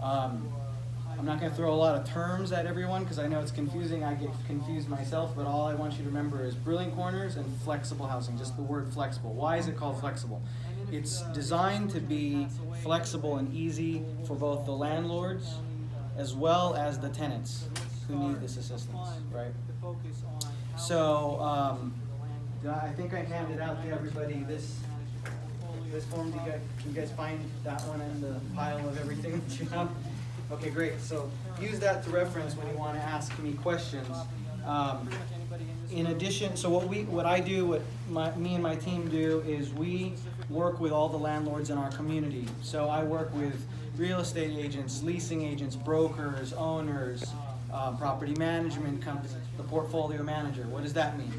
I'm not going to throw a lot of terms at everyone because I know it's confusing. I get confused myself, but all I want you to remember is brilliant corners and flexible housing, just the word flexible. Why is it called flexible? It's designed to be flexible and easy for both the landlords as well as the tenants who need this assistance, right? So I think I handed out to everybody this form. Can you guys find that one in the pile of everything that you have? Okay, great. So use that to reference when you want to ask me questions. In addition, so what I do, me and my team do, is we work with all the landlords in our community. So I work with real estate agents, leasing agents, brokers, owners, property management companies, the portfolio manager. What does that mean?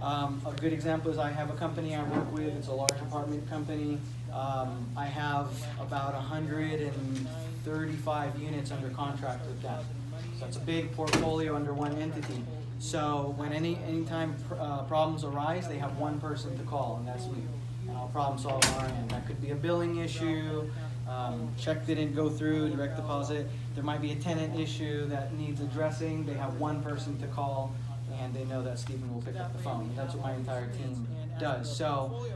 A good example is I have a company I work with. It's a large apartment company. I have about 135 units under contract with them. So it's a big portfolio under one entity. So when anytime problems arise, they have one person to call, and that's me. And I'll problem solve on our end. That could be a billing issue, check didn't go through, direct deposit. There might be a tenant issue that needs addressing. They have one person to call, and they know that Stephen will pick up the phone. That's what my entire team does. So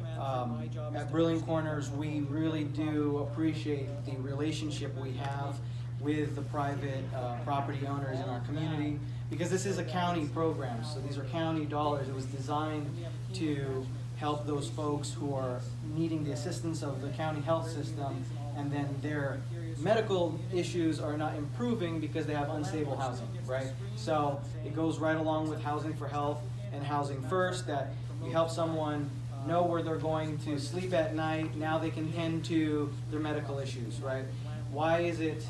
at Brilliant Corners, we really do appreciate the relationship we have with the private property owners in our community, because this is a county program. So these are county dollars. It was designed to help those folks who are needing the assistance of the county health system, and then their medical issues are not improving because they have unstable housing, right? So it goes right along with Housing for Health and Housing First, that you help someone know where they're going to sleep at night. Now they can tend to their medical issues, right? Why is it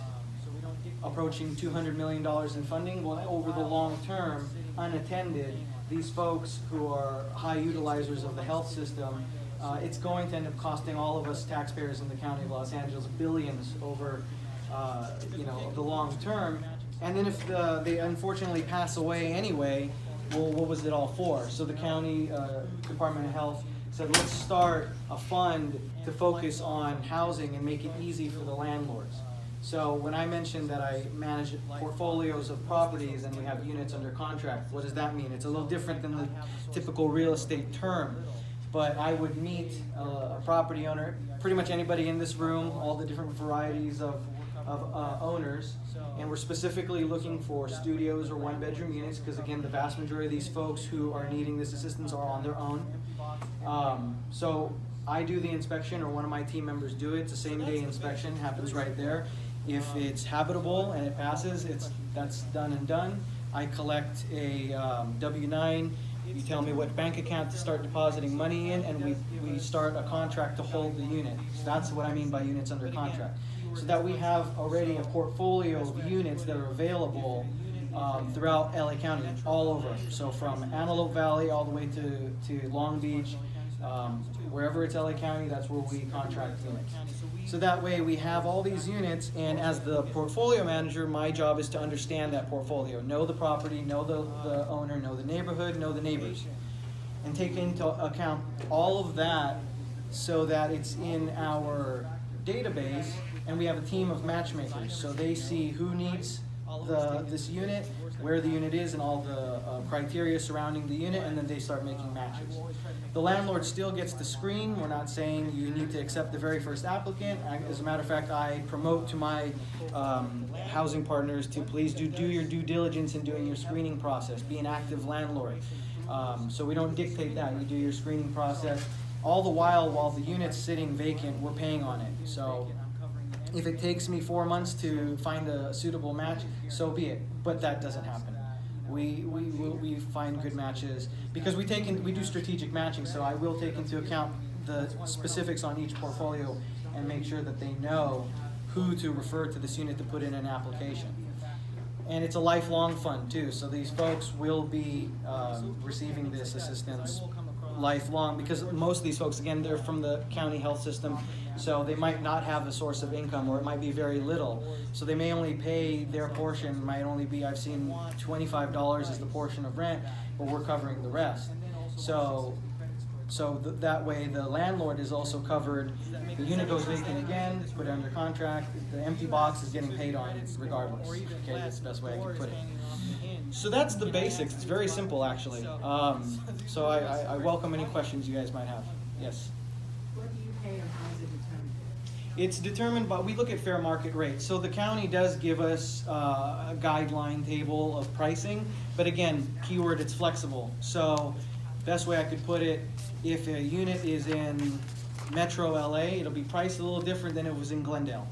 approaching $200 million in funding? Well, over the long term, unattended, these folks who are high utilizers of the health system, it's going to end up costing all of us taxpayers in the county of Los Angeles billions over the long term. And then if they unfortunately pass away anyway, well, what was it all for? So the county Department of Health said, let's start a fund to focus on housing and make it easy for the landlords. So when I mentioned that I manage portfolios of properties and we have units under contract, what does that mean? It's a little different than the typical real estate term. But I would meet a property owner, pretty much anybody in this room, all the different varieties of owners, and we're specifically looking for studios or one-bedroom units, because again, the vast majority of these folks who are needing this assistance are on their own. So I do the inspection, or one of my team members do it. It's a same-day inspection, happens right there. If it's habitable and it passes, that's done and done. I collect a W-9. You tell me what bank account to start depositing money in, and we start a contract to hold the unit. So that's what I mean by units under contract. So that we have already a portfolio of units that are available throughout LA County, all over. So from Antelope Valley all the way to Long Beach, wherever it's LA County, that's where we contract units. So that way we have all these units, and as the portfolio manager, my job is to understand that portfolio, know the property, know the owner, know the neighborhood, know the neighbors, and take into account all of that so that it's in our database, and we have a team of matchmakers. So they see who needs this unit, where the unit is, and all the criteria surrounding the unit, and then they start making matches. The landlord still gets to screen. We're not saying you need to accept the very first applicant. As a matter of fact, I promote to my housing partners to please do your due diligence in doing your screening process. Be an active landlord. So we don't dictate that. You do your screening process. All the while the unit's sitting vacant, we're paying on it. So if it takes me 4 months to find a suitable match, so be it. But that doesn't happen. We find good matches because we do strategic matching. So I will take into account the specifics on each portfolio and make sure that they know who to refer to this unit to put in an application. And it's a lifelong fund too. So these folks will be receiving this assistance lifelong, because most of these folks, again, they're from the county health system, so they might not have a source of income, or it might be very little. So they may only pay their portion, might only be, I've seen $25 is the portion of rent, but we're covering the rest. So So that way the landlord is also covered. The unit goes vacant again, it's put under contract, the empty box is getting paid on regardless. Okay, that's the best way I can put it. So that's the basics. It's very simple actually. So I welcome any questions you guys might have. Yes? What do you pay and how is it determined? It's determined by, we look at fair market rates. So the county does give us a guideline table of pricing, but again, keyword, it's flexible. So best way I could put it, if a unit is in Metro LA, it'll be priced a little different than it was in Glendale.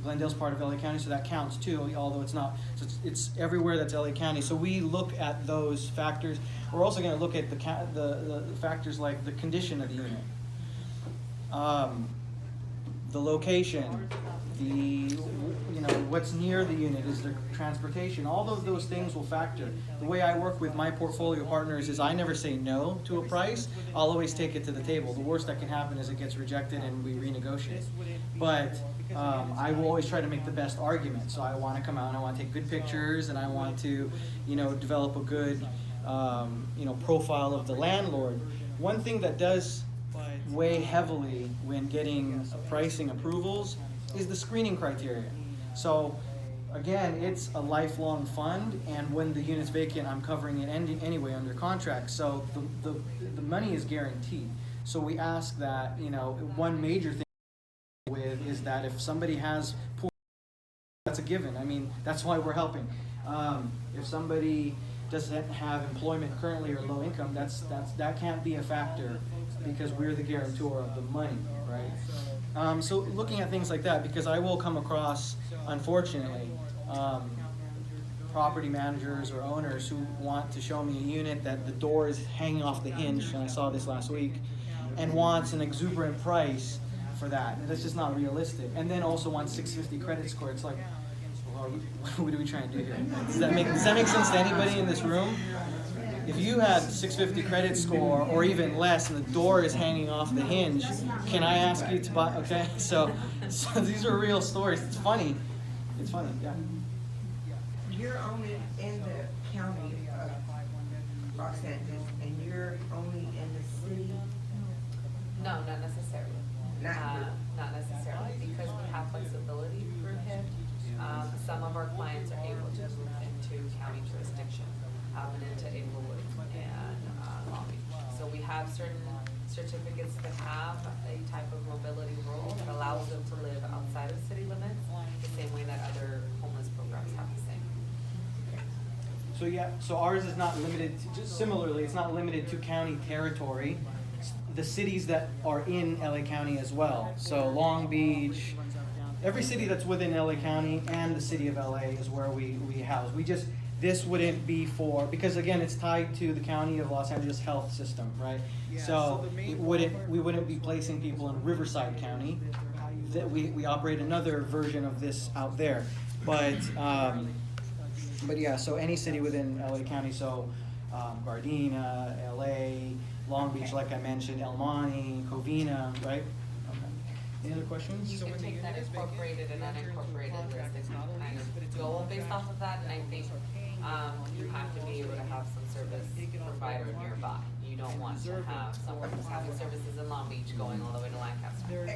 Glendale's part of LA County, so that counts too, although it's not. So it's everywhere that's LA County. So we look at those factors. We're also going to look at the factors like the condition of the unit, the location, what's near the unit, is there transportation. All of those things will factor. The way I work with my portfolio partners is I never say no to a price. I'll always take it to the table. The worst that can happen is it gets rejected and we renegotiate. But I will always try to make the best argument. So I want to come out and I want to take good pictures and I want to, develop a good, profile of the landlord. One thing that does weigh heavily when getting pricing approvals is the screening criteria. So again, it's a lifelong fund, and when the unit's vacant, I'm covering it anyway under contract. So the money is guaranteed. So we ask that, one major thing with is that if somebody has poor, that's a given. I mean, that's why we're helping. If somebody doesn't have employment currently or low income, that can't be a factor because we're the guarantor of the money, right? So looking at things like that, because I will come across, unfortunately, property managers or owners who want to show me a unit that the door is hanging off the hinge, and I saw this last week, and wants an exuberant price for that. And that's just not realistic. And then also wants 650 credit score. It's like, what are we trying to do here? Does that make sense to anybody in this room? If you had 650 credit score or even less and the door is hanging off the hinge, can I ask you to buy? Okay, so these are real stories. It's funny. It's funny, yeah. You're only in the county of Los Angeles and you're only in the city? No, not necessarily. Not necessarily, because we have flexibility for HIP. Some of our clients are able to move into county jurisdiction and into Inglewood and Long Beach. So we have certain certificates that have a type of mobility role that allows them to live outside of city limits, the same way that other homeless programs have the same. So yeah, so ours is not limited to, just similarly, it's not limited to county territory. The cities that are in LA County as well. So Long Beach, every city that's within LA County and the city of LA is where we house. This wouldn't be for, because again, it's tied to the County of Los Angeles health system, right? So we wouldn't be placing people in Riverside County. That we operate another version of this out there. But yeah, so any city within LA County, so Gardena, LA, Long Beach, like I mentioned, El Monte, Covina, right? Okay. Any other questions? You can take that incorporated and unincorporated list and kind of go based off of that, and I think you have to be able to have some service provider nearby. You don't want to have someone who's having services in Long Beach going all the way to Lancaster.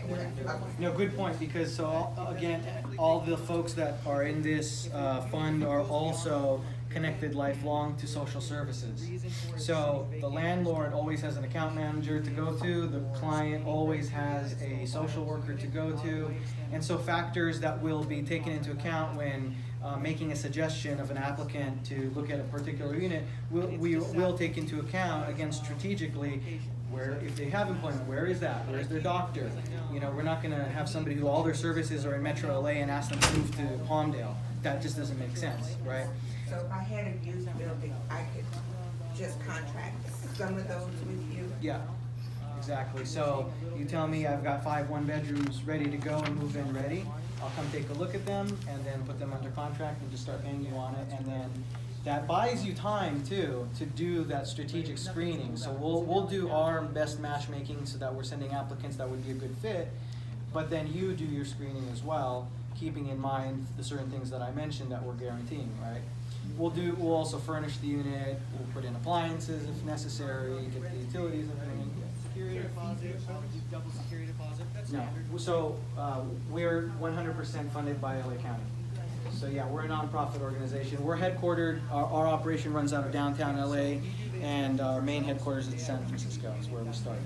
No, good point, because again, all the folks that are in this fund are also connected lifelong to social services. So the landlord always has an account manager to go to, the client always has a social worker to go to, and so factors that will be taken into account when making a suggestion of an applicant to look at a particular unit, we will take into account, again, strategically, where if they have employment, where is that? Where's their doctor? We're not going to have somebody who all their services are in Metro LA and ask them to move to Palmdale. That just doesn't make sense, right? So if I had a used building, I could just contract some of those with you? Yeah, exactly. So you tell me I've got 5 one-bedrooms ready to go and move in ready. I'll come take a look at them and then put them under contract and just start paying you on it. And then that buys you time too to do that strategic screening. So we'll do our best matchmaking so that we're sending applicants that would be a good fit, but then you do your screening as well, keeping in mind the certain things that I mentioned that we're guaranteeing, right? We'll also furnish the unit, we'll put in appliances if necessary, get the utilities and everything. double security deposit, that's standard. No, so, we're 100% funded by LA County. So yeah, we're a nonprofit organization. We're headquartered, our operation runs out of downtown LA, and our main headquarters is San Francisco, is where we started.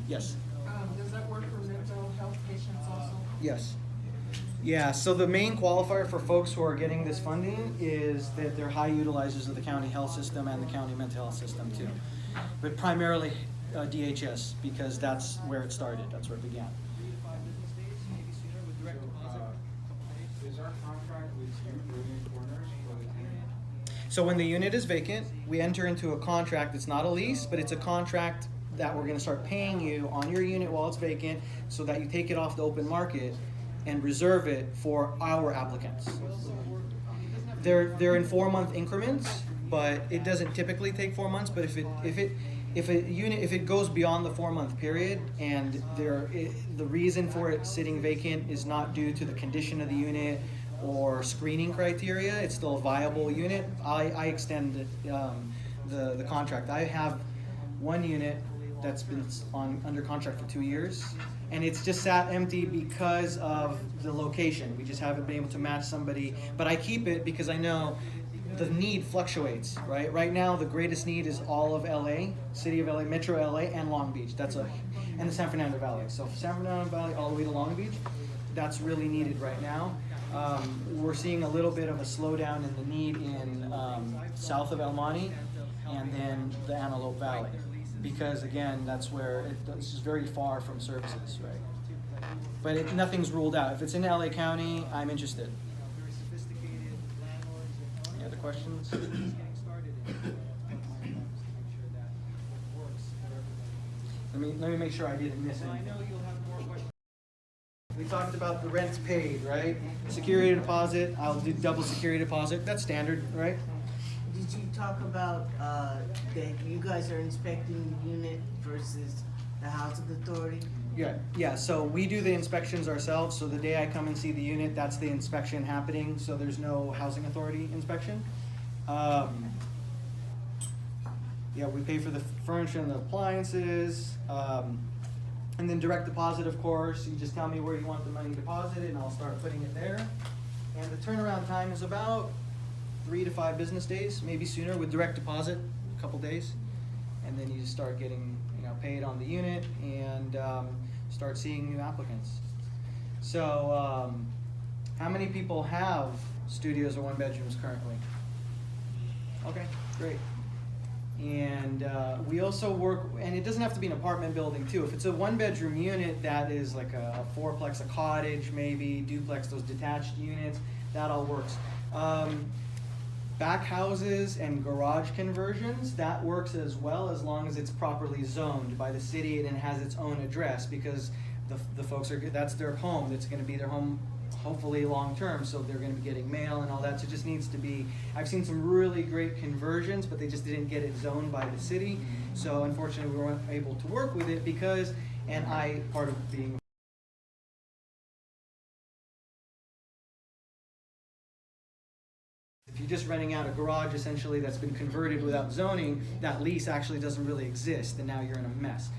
Yes? Does that work for mental health patients also? Yes. Yeah, so the main qualifier for folks who are getting this funding is that they're high utilizers of the county health system and the county mental health system too. But primarily DHS, because that's where it started, that's where it began. Is our contract with Living Corners for the tenant? So when the unit is vacant, we enter into a contract. It's not a lease, but it's a contract that we're going to start paying you on your unit while it's vacant, so that you take it off the open market and reserve it for our applicants. They're in 4-month increments, but it doesn't typically take 4 months. But if it goes beyond the 4-month period, and the reason for it sitting vacant is not due to the condition of the unit or screening criteria, it's still a viable unit, I extend the contract. I have one unit that's been under contract for 2 years, and it's just sat empty because of the location. We just haven't been able to match somebody, but I keep it because I know the need fluctuates, right? Right now, the greatest need is all of LA, city of LA, Metro LA, and Long Beach. And the San Fernando Valley. So San Fernando Valley all the way to Long Beach, that's really needed right now. We're seeing a little bit of a slowdown in the need in south of El Monte and then the Antelope Valley, because again, that's where it's just very far from services, right? But nothing's ruled out. If it's in LA County, I'm interested. Any other questions? Let me make sure I didn't miss anything. We talked about the rents paid, right? Security deposit, I'll do double security deposit. That's standard, right? Did you talk about that you guys are inspecting the unit versus the housing authority? Yeah. So we do the inspections ourselves. So the day I come and see the unit, that's the inspection happening. So there's no housing authority inspection. Yeah, we pay for the furniture and the appliances. And then direct deposit, of course. You just tell me where you want the money deposited, and I'll start putting it there. And the turnaround time is about 3 to 5 business days, maybe sooner with direct deposit, a couple days. And then you just start getting, paid on the unit and start seeing new applicants. So, how many people have studios or 1-bedrooms currently? Okay, great. And we also work, and it doesn't have to be an apartment building too. If it's a 1-bedroom unit that is like a 4-plex, a cottage maybe, duplex, those detached units, that all works. Back houses and garage conversions, that works as well, as long as it's properly zoned by the city and it has its own address, because the folks that's their home, that's going to be their home hopefully long term, so they're going to be getting mail and all that. So it just needs to be, I've seen some really great conversions, but they just didn't get it zoned by the city. So unfortunately we weren't able to work with it because, and part of being if you're just renting out a garage essentially that's been converted without zoning, that lease actually doesn't really exist, and now you're in a mess.